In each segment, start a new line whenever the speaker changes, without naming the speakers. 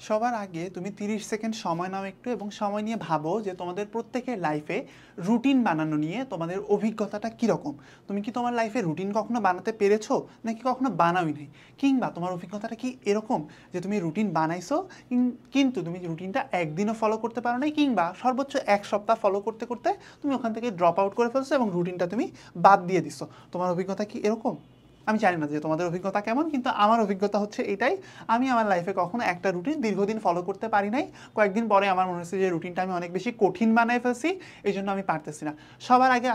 সবার আগে তুমি 30 সেকেন্ড সময় নাও একটু এবং সময় নিয়ে ভাবো যে তোমাদের প্রত্যেকের লাইফে রুটিন বানানো নিয়ে তোমাদের অভিজ্ঞতাটা কীরকম। তুমি কি তোমার লাইফে রুটিন কখনো বানাতে পেরেছো নাকি কখনো বানাওই নাই, কিংবা তোমার অভিজ্ঞতাটা কি এরকম যে তুমি রুটিন বানাইছো কিন্তু তুমি রুটিনটা একদিনও ফলো করতে পারো নাই, কিংবা সর্বোচ্চ এক সপ্তাহ ফলো করতে করতে তুমি ওখান থেকে ড্রপ আউট করে ফেলছো এবং রুটিনটা তুমি বাদ দিয়ে দিছো। তোমার অভিজ্ঞতা কি এরকম? আমি জানি না যে তোমাদের অভিজ্ঞতা কেমন, কিন্তু আমার অভিজ্ঞতা হচ্ছে এটাই। আমি আমার লাইফে কখনো একটা রুটিন দীর্ঘদিন ফলো করতে পারি নাই। কয়েকদিন পরে আমার মনে হচ্ছে যে রুটিনটা আমি অনেক বেশি কঠিন বানায় ফেলছি, এই জন্য আমি পারতেছি না। সবার আগে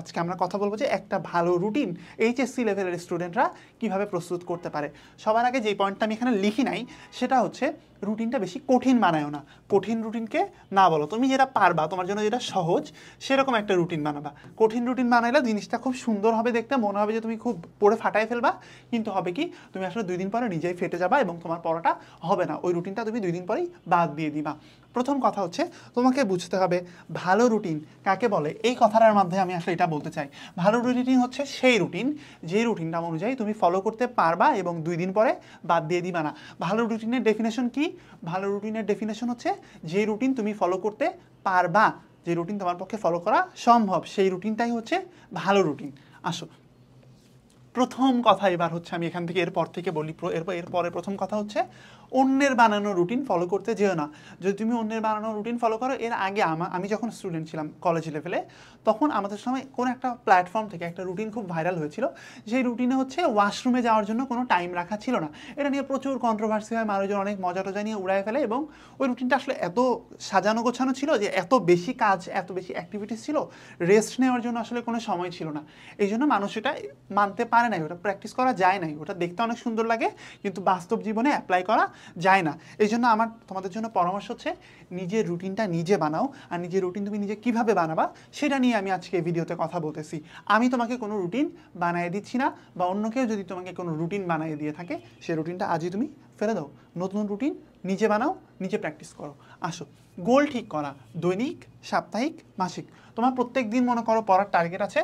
আজকে আমরা কথা বলবো যে একটা ভালো রুটিন এইচএসসি লেভেলের স্টুডেন্টরা কীভাবে প্রস্তুত করতে পারে। সবার আগে যে পয়েন্টটা আমি এখানে লিখি নাই সেটা হচ্ছে রুটিনটা বেশি কঠিন বানায়ও না। কঠিন রুটিনকে না বলো, তুমি যেটা পারবা, তোমার জন্য যেটা সহজ সেরকম একটা রুটিন বানাবা। কঠিন রুটিন বানাইলে জিনিসটা খুব সুন্দর হবে দেখতে, মনে হবে যে তুমি খুব পড়ে ফাটাই ফেলবা, কিন্তু হবে কি তুমি আসলে 2 দিন পরে নিজেই ফেটে যাবা এবং তোমার পড়াটা হবে না। ওই রুটিনটা তুমি 2 দিন পরেই বাদ দিয়ে দিবা। প্রথম কথা হচ্ছে তোমাকে বুঝতে হবে ভালো রুটিন কাকে বলে। এই কথাটার মাধ্যমে আমি আসলে এটা বলতে চাই, ভালো রুটিন হচ্ছে সেই রুটিন যে রুটিনটা অনুযায়ী তুমি ফলো করতে পারবা এবং 2 দিন পরে বাদ দিয়ে দিবা না। ভালো রুটিনের ডেফিনেশন কি? ভালো রুটিনের ডেফিনেশন হচ্ছে যে রুটিন তুমি ফলো করতে পারবা, যে রুটিন তোমার পক্ষে ফলো করা সম্ভব, সেই রুটিনটাই হচ্ছে ভালো রুটিন। আসো, প্রথম কথা এবার হচ্ছে আমি এখান থেকে এরপর থেকে বলি, এরপরে প্রথম কথা হচ্ছে অন্যের বানানো রুটিন ফলো করতে যেও না। যদি তুমি অন্যের বানানো রুটিন ফলো করো, এর আগে আমি যখন স্টুডেন্ট ছিলাম কলেজ লেভেলে, তখন আমাদের সময় কোনো একটা প্ল্যাটফর্ম থেকে একটা রুটিন খুব ভাইরাল হয়েছিল। সেই রুটিনে হচ্ছে ওয়াশরুমে যাওয়ার জন্য কোনো টাইম রাখা ছিল না। এটা নিয়ে প্রচুর কন্ট্রোভার্সি হয়, মানুষজন অনেক মজা টজা নিয়ে উড়ায় ফেলে, এবং ওই রুটিনটা আসলে এত সাজানো গোছানো ছিল যে এত বেশি কাজ, এত বেশি অ্যাক্টিভিটিস ছিল, রেস্ট নেওয়ার জন্য আসলে কোনো সময় ছিল না। এই জন্য মানুষ এটা মানতে পারে নাই, ওটা প্র্যাকটিস করা যায় নাই। ওটা দেখতে অনেক সুন্দর লাগে কিন্তু বাস্তব জীবনে অ্যাপ্লাই করা যায় না। এই জন্য আমার তোমাদের জন্য পরামর্শ হচ্ছে নিজের রুটিনটা নিজে বানাও, আর নিজের রুটিন তুমি নিজে কিভাবে বানাবা সেটা নিয়ে আমি আজকে ভিডিওতে কথা বলতেছি। আমি তোমাকে কোনো রুটিন বানিয়ে দিচ্ছি না, বা অন্য কেউ যদি তোমাকে কোনো রুটিন বানিয়ে দিয়ে থাকে সেই রুটিনটা আজই তুমি ফেলে দাও। নতুন রুটিন নিজে বানাও, নিজে প্র্যাকটিস করো। আসো, গোল ঠিক করা, দৈনিক, সাপ্তাহিক, মাসিক। তোমার প্রত্যেক দিন মনে করো পড়ার টার্গেট আছে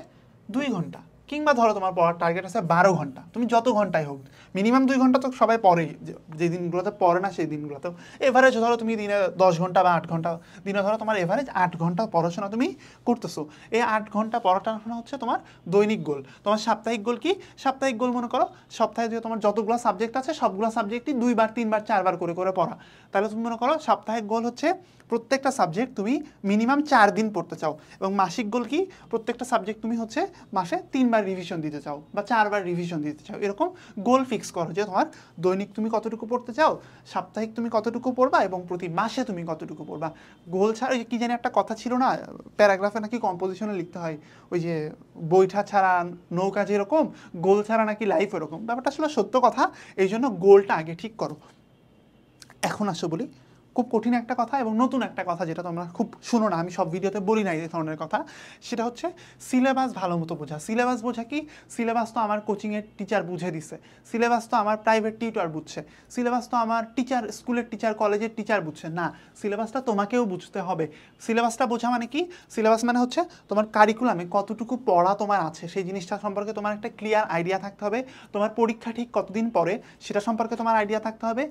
2 ঘন্টা, কিংবা ধরো তোমার পড়ার টার্গেট আছে 12 ঘন্টা, তুমি যত ঘন্টাই হোক, মিনিমাম 2 ঘন্টা তো সবাই পড়েই, যে দিনগুলোতে পড়ে না সেই দিনগুলোতেও এভারেজ ধরো তুমি দিনে 10 ঘন্টা বা 8 ঘন্টা, দিনে ধরো তোমার এভারেজ 8 ঘন্টা পড়াশোনা তুমি করতেছো। এই 8 ঘন্টা পড়াশোনা হচ্ছে তোমার দৈনিক গোল। তোমার সাপ্তাহিক গোল কি? সাপ্তাহিক গোল মনে করো সপ্তাহে যে তোমার যতগুলো সাবজেক্ট আছে সবগুলো সাবজেক্টই 2 বার 3 বার 4 বার করে করে পড়া। তাহলে তুমি মনে করো সাপ্তাহিক গোল হচ্ছে প্রত্যেকটা সাবজেক্ট তুমি মিনিমাম 4 দিন পড়তে চাও, এবং মাসিক গোল কি? প্রত্যেকটা সাবজেক্ট তুমি হচ্ছে মাসে 3 বার রিভিশন দিতে চাও বা 4 বার রিভিশন দিতে চাও। এরকম গোল ফিক্স করো যে তোমার দৈনিক তুমি কতটুকু পড়তে চাও, সাপ্তাহিক তুমি কতটুকু পড়বা, এবং প্রতি মাসে তুমি কতটুকু পড়বা। গোল ছাড়া কি জানি একটা কথা ছিল না, প্যারাগ্রাফে নাকি কম্পোজিশনে লিখতে হয়, ওই যে বৈঠা ছাড়া নৌকা যেরকম, গোল ছাড়া নাকি লাইফ এরকম। ব্যাপারটা আসলে সত্য কথা। এই জন্য গোলটা আগে ঠিক করো। এখন আসো বলি খুব কঠিন একটা কথা এবং নতুন একটা কথা, যেটা তোমরা খুব শুনো না, আমি সব ভিডিওতে বলি না এই ধরনের কথা। সেটা হচ্ছে সিলেবাস ভালো মতো বোঝা। সিলেবাস বোঝা কি? সিলেবাস তো আমার কোচিংয়ের টিচার বুঝে দিচ্ছে, সিলেবাস তো আমার প্রাইভেট টিউটর বুঝছে, সিলেবাস তো আমার টিচার, স্কুলের টিচার, কলেজের টিচার বুঝছে না। সিলেবাসটা তোমাকেও বুঝতে হবে। সিলেবাসটা বোঝা মানে কি? সিলেবাস মানে হচ্ছে তোমার কারিকুলামে কতটুকু পড়া তোমার আছে সেই জিনিসটা সম্পর্কে তোমার একটা ক্লিয়ার আইডিয়া থাকতে হবে। তোমার পরীক্ষা ঠিক কতদিন পরে সেটা সম্পর্কে তোমার আইডিয়া থাকতে হবে,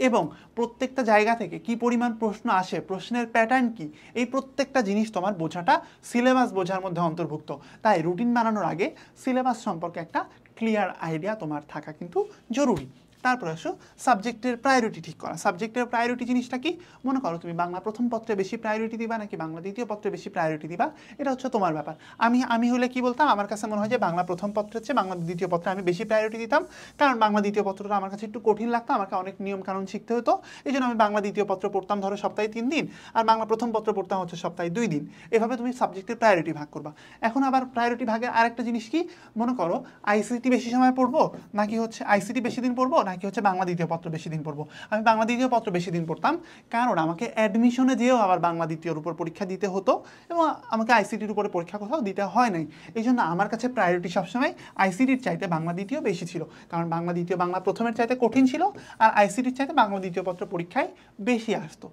এবং প্রত্যেকটা জায়গা থেকে কি পরিমাণ প্রশ্ন আসে, প্রশ্নের প্যাটার্ন কি, এই প্রত্যেকটা জিনিস তোমার বোঝাটা সিলেবাস বোঝার মধ্যে অন্তর্ভুক্ত। তাই রুটিন বানানোর আগে সিলেবাস সম্পর্কে একটা ক্লিয়ার আইডিয়া তোমার থাকা কিন্তু জরুরি। তারপর আসো সাবজেক্টের প্রায়োরিটি ঠিক করা। সাবজেক্টের প্রায়োরিটি জিনিসটা কি? মনে করো তুমি বাংলা প্রথম পত্রে বেশি প্রায়োরিটি দিবা নাকি বাংলা দ্বিতীয় পত্রে বেশি প্রায়োরিটি দিবা, এটা হচ্ছে তোমার ব্যাপার। আমি হলে কি বলতাম, আমার কাছে মনে হয় যে বাংলা প্রথম পত্রের চেয়ে বাংলা দ্বিতীয় পত্রে আমি বেশি প্রায়োরিটি দিতাম, কারণ বাংলা দ্বিতীয় পত্রটা আমার কাছে একটু কঠিন লাগতো, আমাকে অনেক নিয়ম কানুন শিখতে হতো। এই জন্য আমি বাংলা দ্বিতীয় পত্র পড়তাম ধরো সপ্তাহে 3 দিন, আর বাংলা প্রথম পত্র পড়তাম হচ্ছে সপ্তাহে 2 দিন। এভাবে তুমি সাবজেক্টের প্রায়োরিটি ভাগ করবা। এখন আবার প্রায়োরিটি ভাগের আরেকটা জিনিস কি, মনে করো আইসিটি বেশি সময় পড়বো নাকি হচ্ছে আইসিটি বেশি দিন পড়বো নাকি হচ্ছে বাংলা দ্বিতীয় পত্র বেশি দিন পড়বো। আমি বাংলা দ্বিতীয় পত্র বেশি দিন পড়তাম, কারণ আমাকে অ্যাডমিশনে যেও আবার বাংলা দ্বিতীয়র উপর পরীক্ষা দিতে হতো, এবং আমাকে আইসিটির উপরে পরীক্ষা কোথাও দিতে হয় নাই। এই জন্য আমার কাছে প্রায়োরিটি সবসময় আইসিটির চাইতে বাংলা দ্বিতীয় বেশি ছিল, কারণ বাংলা দ্বিতীয় বাংলা প্রথমের চাইতে কঠিন ছিল, আর আইসিটির চাইতে বাংলা দ্বিতীয় পত্র পরীক্ষায় বেশি আসতো,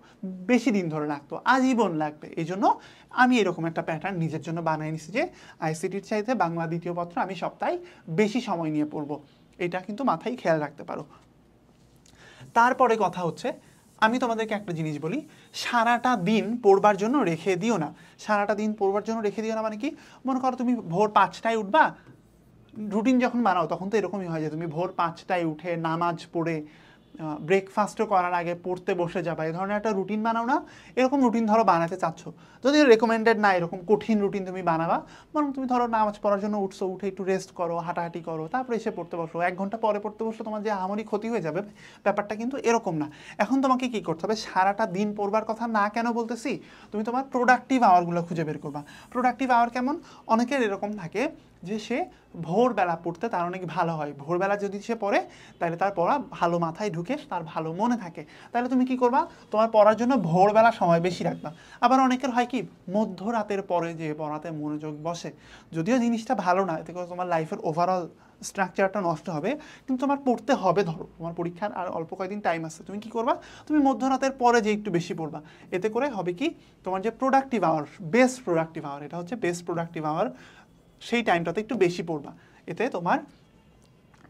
বেশি দিন ধরে রাখতো, আজীবন লাগবে। এই জন্য আমি এরকম একটা প্যাটার্ন নিজের জন্য বানিয়ে নিছি যে আইসিটির চাইতে বাংলা দ্বিতীয় পত্র আমি সপ্তাহে বেশি সময় নিয়ে পড়বো। এটা কিন্তু মাথায় খেয়াল রাখতে পারো। তারপরে কথা হচ্ছে আমি তোমাদেরকে একটা জিনিস বলি, সারাটা দিন পড়বার জন্য রেখে দিও না। সারাটা দিন পড়বার জন্য রেখে দিও না মানে কি, মনে করো তুমি ভোর 5টায় উঠবা, রুটিন যখন বানাও তখন তো এরকমই হয় যে তুমি ভোর 5টায় উঠে নামাজ পড়ে ব্রেকফাস্টও করার আগে পড়তে বসে যাবা, এই ধরনের একটা রুটিন বানাও না। এরকম রুটিন ধরো বানাতে চাচ্ছ, যদি রেকমেন্ডেড না এরকম কঠিন রুটিন তুমি বানাবা, বরং তুমি ধরো নামাজ পড়ার জন্য উঠছো, উঠে একটু রেস্ট করো, হাঁটাহাঁটি করো, তারপরে এসে পড়তে বসো, 1 ঘন্টা পরে পড়তে বসো, তোমার যে আহামরি ক্ষতি হয়ে যাবে ব্যাপারটা কিন্তু এরকম না। এখন তোমাকে কি করতে হবে, সারাটা দিন পড়বার কথা না কেন বলতেছি, তুমি তোমার প্রোডাক্টিভ আওয়ারগুলো খুঁজে বের করবা। প্রোডাক্টিভ আওয়ার কেমন, অনেকের এরকম থাকে যে সে ভোরবেলা পড়তে তার অনেক ভালো হয়, ভোরবেলা যদি সে পড়ে তাহলে তার পড়া ভালো মাথায় ঢুকে, তার ভালো মনে থাকে। তাহলে তুমি কি করবা, তোমার পড়ার জন্য ভোরবেলা সময় বেশি রাখবা। আবার অনেকের হয় কি, মধ্যরাতের পরে যে পড়াতে মনোযোগ বসে, যদিও জিনিসটা ভালো না, এতে করে তোমার লাইফের ওভারঅল স্ট্রাকচারটা নষ্ট হবে, কিন্তু তোমার পড়তে হবে। ধরো তোমার পরীক্ষার আর অল্প কয়েকদিন টাইম আছে, তুমি কি করবা, তুমি মধ্যরাতের পরে যে একটু বেশি পড়বা। এতে করে হবে কি, তোমার যে productive hour, best productive hour, এটা হচ্ছে বেস্ট প্রোডাক্টিভ আওয়ার, সেই টাইমটাতে একটু বেশি পড়বা। এতে তোমার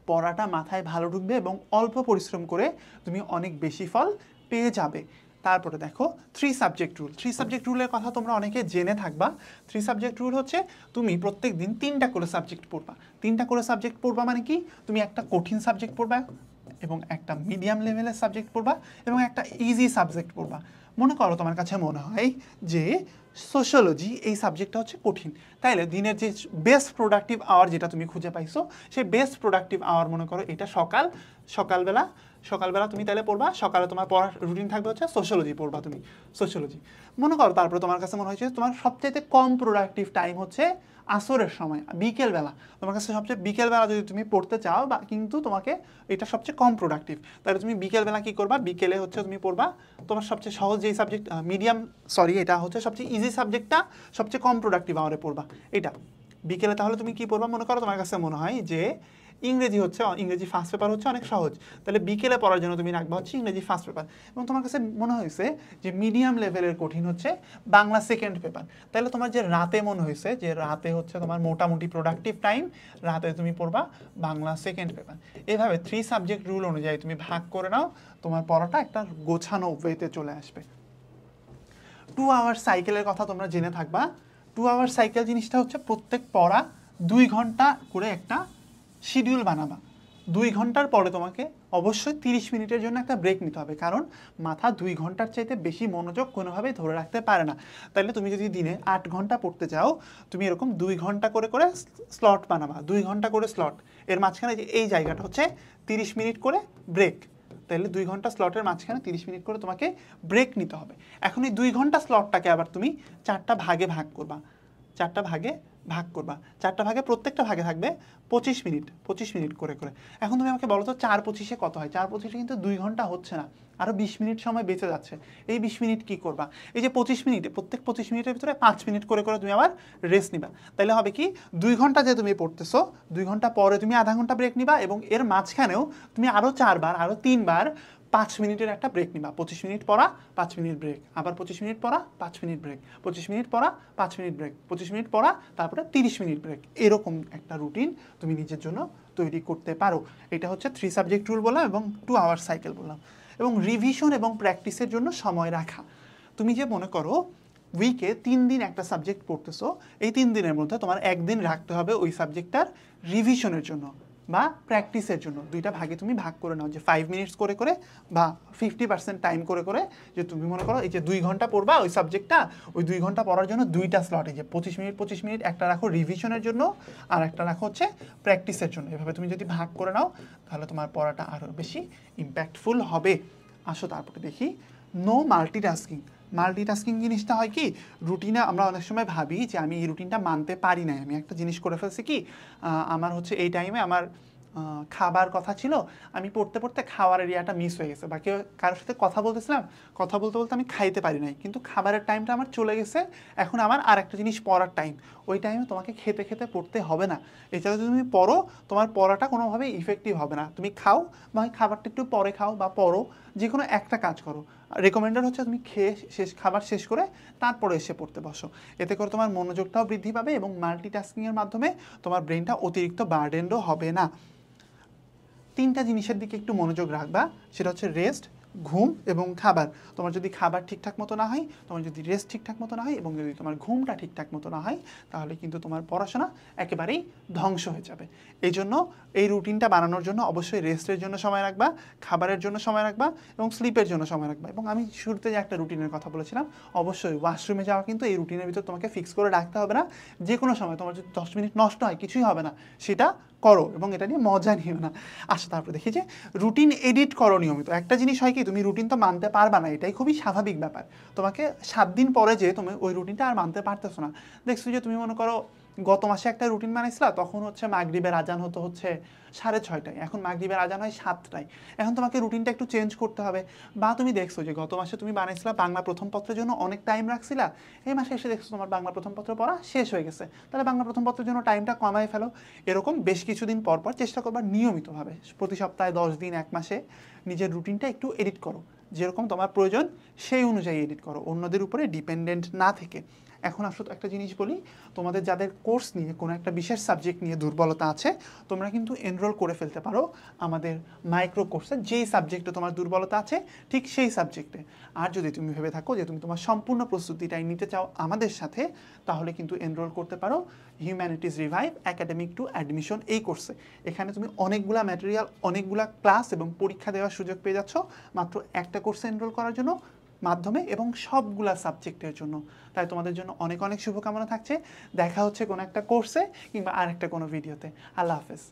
পড়াটা মাথায় ভালো ঢুকবে এবং অল্প পরিশ্রম করে তুমি অনেক বেশি ফল পেয়ে যাবে। তারপরে দেখো 3 সাবজেক্ট রুল। 3 সাবজেক্ট রুলের কথা তোমরা অনেকে জেনে থাকবা। 3 সাবজেক্ট রুল হচ্ছে তুমি প্রত্যেক দিন 3টা করে সাবজেক্ট পড়বা। 3টা করে সাবজেক্ট পড়বা মানে কি, তুমি একটা কঠিন সাবজেক্ট পড়বা এবং একটা মিডিয়াম লেভেলের সাবজেক্ট পড়বা এবং একটা ইজি সাবজেক্ট পড়বা। মনে করো তোমার কাছে মনে হয় যে সোশ্যোলজি এই সাবজেক্টটা হচ্ছে কঠিন, তাইলে দিনের যে বেস্ট প্রোডাক্টিভ আওয়ার যেটা তুমি খুঁজে পাইছো, সেই বেস্ট প্রোডাক্টিভ আওয়ার মনে করো এটা সকালবেলা তুমি তাহলে পড়বা। সকালে তোমার পড়ার রুটিন থাকবে হচ্ছে সোশ্যোলজি পড়বা তুমি, সোশ্যোলজি মনে করো। তারপরে তোমার কাছে মনে হয়েছে তোমার সবচেয়ে কম প্রোডাক্টিভ টাইম হচ্ছে আসরের সময়, বিকেলবেলা। তোমার কাছে সবচেয়ে বিকেলবেলা যদি তুমি পড়তে চাও বা, কিন্তু তোমাকে এটা সবচেয়ে কম প্রোডাক্টিভ, তাহলে তুমি বিকেলবেলা কি করবা, বিকেলে হচ্ছে তুমি পড়বা তোমার সবচেয়ে সহজ যেই সাবজেক্ট, এটা হচ্ছে সবচেয়ে ইজি সাবজেক্টটা সবচেয়ে কম প্রোডাক্টিভ আওয়ারে পড়বা এটা বিকেলে। তাহলে তুমি কি পড়বা, মনে করো তোমার কাছে মনে হয় যে ইংরেজি ফার্স্ট পেপার হচ্ছে অনেক সহজ, তাহলে বিকেলে পড়ার জন্য তুমি রাখবা হচ্ছে ইংরেজি ফার্স্ট পেপার। এবং তোমার কাছে মনে হয়েছে যে মিডিয়াম লেভেলের কঠিন হচ্ছে বাংলা সেকেন্ড পেপার, তাহলে তোমার যে রাতে মনে হয়েছে যে রাতে হচ্ছে তোমার মোটামুটি প্রোডাক্টিভ টাইম, রাতে তুমি পড়বা বাংলা সেকেন্ড পেপার। এভাবে 3 সাবজেক্ট রুল অনুযায়ী তুমি ভাগ করে নাও, তোমার পড়াটা একটা গোছানো ওয়েতে চলে আসবে। 2 আওয়ার সাইকেলের কথা তোমরা জেনে থাকবা। 2 আওয়ার সাইকেল জিনিসটা হচ্ছে প্রত্যেক পড়া 2 ঘন্টা করে একটা শিডিউল বানাবা। 2 ঘন্টার পরে তোমাকে অবশ্যই 30 মিনিটের জন্য একটা ব্রেক নিতে হবে, কারণ মাথা 2 ঘন্টার চাইতে বেশি মনোযোগ কোনোভাবেই ধরে রাখতে পারে না। তাহলে তুমি যদি দিনে 8 ঘন্টা পড়তে চাও, তুমি এরকম 2 ঘন্টা করে করে স্লট বানাবা, 2 ঘন্টা করে স্লট। এর মাঝখানে যে এই জায়গাটা হচ্ছে 30 মিনিট করে ব্রেক, তাহলে 2 ঘন্টা স্লটের মাঝখানে 30 মিনিট করে তোমাকে ব্রেক নিতে হবে। এখন এই 2 ঘন্টা স্লটটাকে আবার তুমি 4টা ভাগে ভাগ করবা, 4টা ভাগে ভাগ করবা, 4টা ভাগে প্রত্যেকটা ভাগে থাকবে 25 মিনিট, 25 মিনিট করে করে। এখন তুমি আমাকে বলো তো 4/25 কত হয়? 4/25 কিন্তু 2 ঘন্টা হচ্ছে না, আরও 20 মিনিট সময় বেঁচে যাচ্ছে। এই 20 মিনিট কি করবা, এই যে 25 মিনিটে প্রত্যেক 25 মিনিটের ভিতরে 5 মিনিট করে করে তুমি আবার রেস্ট নিবা। তাহলে হবে কি, 2 ঘন্টা যে তুমি পড়তেছো, 2 ঘন্টা পরে তুমি আধা ঘন্টা ব্রেক নিবা এবং এর মাঝখানেও তুমি আরও 4বার, আরও 3বার 5 মিনিটের একটা ব্রেক নিবা। 25 মিনিট পড়া, 5 মিনিট ব্রেক, আবার 25 মিনিট পড়া, 5 মিনিট ব্রেক, 25 মিনিট পড়া, 5 মিনিট ব্রেক, 25 মিনিট পড়া, তারপরে 30 মিনিট ব্রেক। এরকম একটা রুটিন তুমি নিজের জন্য তৈরি করতে পারো। এটা হচ্ছে 3 সাবজেক্ট রুল বললাম এবং 2 আওয়ার সাইকেল বললাম। এবং রিভিশন এবং প্র্যাকটিসের জন্য সময় রাখা। তুমি যে মনে করো উইকে 3 দিন একটা সাবজেক্ট পড়তেছো, এই 3 দিনের মধ্যে তোমার 1 দিন রাখতে হবে ওই সাবজেক্টটার রিভিশনের জন্য বা প্র্যাকটিসের জন্য। 2টা ভাগে তুমি ভাগ করে নাও, যে 5 মিনিটস করে করে বা 50% টাইম করে করে, যে তুমি মনে করো এই যে 2 ঘন্টা পড়বা ওই সাবজেক্টটা, ওই 2 ঘন্টা পড়ার জন্য 2টা স্লট, এই যে 25 মিনিট একটা রাখো রিভিশনের জন্য আর একটা রাখো হচ্ছে প্র্যাকটিসের জন্য। এভাবে তুমি যদি ভাগ করে নাও তাহলে তোমার পড়াটা আরও বেশি ইম্প্যাক্টফুল হবে। আসো তারপরে দেখি নো মাল্টিটাস্কিং। মাল্টিটাস্কিং জিনিসটা হয় কি, রুটিনে আমরা অনেক সময় ভাবি যে আমি এই রুটিনটা মানতে পারি না, আমি একটা জিনিস করে ফেলছি কি, আমার হচ্ছে এই টাইমে আমার খাবার কথা ছিল, আমি পড়তে পড়তে খাওয়ার এরিয়াটা মিস হয়ে গেছে, বা কেউ কারোর সাথে কথা বলতেছিলাম, কথা বলতে বলতে আমি খাইতে পারি নাই, কিন্তু খাবারের টাইমটা আমার চলে গেছে, এখন আমার আর একটা জিনিস পড়ার টাইম। ওই টাইমে তোমাকে খেতে খেতে পড়তে হবে না। এছাড়া যদি তুমি পড়ো, তোমার পড়াটা কোনোভাবেই ইফেক্টিভ হবে না। তুমি খাও বা খাবারটা একটু পরে খাও বা পড়ো, যে কোনো একটা কাজ করো। রেকমেন্ডেড হচ্ছে তুমি খেয়ে খাবার শেষ করে তারপরে এসে পড়তে বসো। এতে করে তোমার মনোযোগটাও বৃদ্ধি পাবে এবং মাল্টিটাস্কিংয়ের মাধ্যমে তোমার ব্রেনটা অতিরিক্ত বার্ডেনও হবে না। 3টা জিনিসের দিকে একটু মনোযোগ রাখবা, সেটা হচ্ছে রেস্ট, ঘুম এবং খাবার। তোমার যদি খাবার ঠিকঠাক মতো না হয়, তোমার যদি রেস্ট ঠিকঠাক মতো না হয় এবং যদি তোমার ঘুমটা ঠিকঠাক মতো না হয়, তাহলে কিন্তু তোমার পড়াশোনা একেবারেই ধ্বংস হয়ে যাবে। এই জন্য এই রুটিনটা বানানোর জন্য অবশ্যই রেস্টের জন্য সময় রাখবা, খাবারের জন্য সময় রাখবা এবং স্লিপের জন্য সময় রাখবা। এবং আমি শুরুতে যে একটা রুটিনের কথা বলেছিলাম, অবশ্যই ওয়াশরুমে যাওয়া কিন্তু এই রুটিনের ভিতর তোমাকে ফিক্স করে রাখতে হবে না। যে কোনো সময় তোমার যদি 10 মিনিট নষ্ট হয় কিছুই হবে না, সেটা করো এবং এটা নিয়ে মজা নিও না। আচ্ছা, তারপরে দেখি যে রুটিন এডিট করো নিয়মিত। একটা জিনিস হয় কি, তুমি রুটিন তো মানতে পারবা না, এটাই খুবই স্বাভাবিক ব্যাপার। তোমাকে 7 দিন পরে যে তুমি ওই রুটিনটা আর মানতে পারতেছো না, দেখছো যে তুমি মনে করো গত মাসে একটা রুটিন বানাইছিলা, তখন হচ্ছে মাগরিবের আজান হতো হচ্ছে 6:30টায়, এখন মাগরিবের আজান হয় 7টায়। এখন তোমাকে রুটিনটা একটু চেঞ্জ করতে হবে। বা তুমি দেখছো যে গত মাসে তুমি বানাইছিলা বাংলা প্রথম পত্রের জন্য অনেক টাইম রাখছিলা, এই মাসে এসে দেখছো তোমার বাংলা প্রথম পত্র পড়া শেষ হয়ে গেছে, তাহলে বাংলা প্রথম পত্রের জন্য টাইমটা কমায় ফেলো। এরকম বেশ কিছুদিন পর পর চেষ্টা করবা নিয়মিতভাবে, প্রতি সপ্তাহে 10 দিন, 1 মাসে নিজের রুটিনটা একটু এডিট করো। যেরকম তোমার প্রয়োজন সেই অনুযায়ী এডিট করো, অন্যদের উপরে ডিপেন্ডেন্ট না থেকে। এখন আসলে একটা জিনিস বলি, তোমাদের যাদের কোর্স নিয়ে কোনো একটা বিশেষ সাবজেক্ট নিয়ে দুর্বলতা আছে, তোমরা কিন্তু এনরোল করে ফেলতে পারো আমাদের মাইক্রো কোর্সে, যেই সাবজেক্টে তোমার দুর্বলতা আছে ঠিক সেই সাবজেক্টে। আর যদি তুমি ভেবে থাকো যে তুমি তোমার সম্পূর্ণ প্রস্তুতিটাই নিতে চাও আমাদের সাথে, তাহলে কিন্তু এনরোল করতে পারো humanities revive academic two admission এই কোর্সে। এখানে তুমি অনেকগুলা ম্যাটেরিয়াল, অনেকগুলা ক্লাস এবং পরীক্ষা দেওয়ার সুযোগ পেয়ে যাচ্ছ মাত্র একটা কোর্সে এনরোল করার জন্য মাধ্যমে, এবং সবগুলা সাবজেক্টের জন্য। তাই তোমাদের জন্য অনেক অনেক শুভকামনা থাকছে। দেখা হচ্ছে কোনো একটা কোর্সে কিংবা আর একটা কোনো ভিডিওতে। আল্লাহ হাফেজ।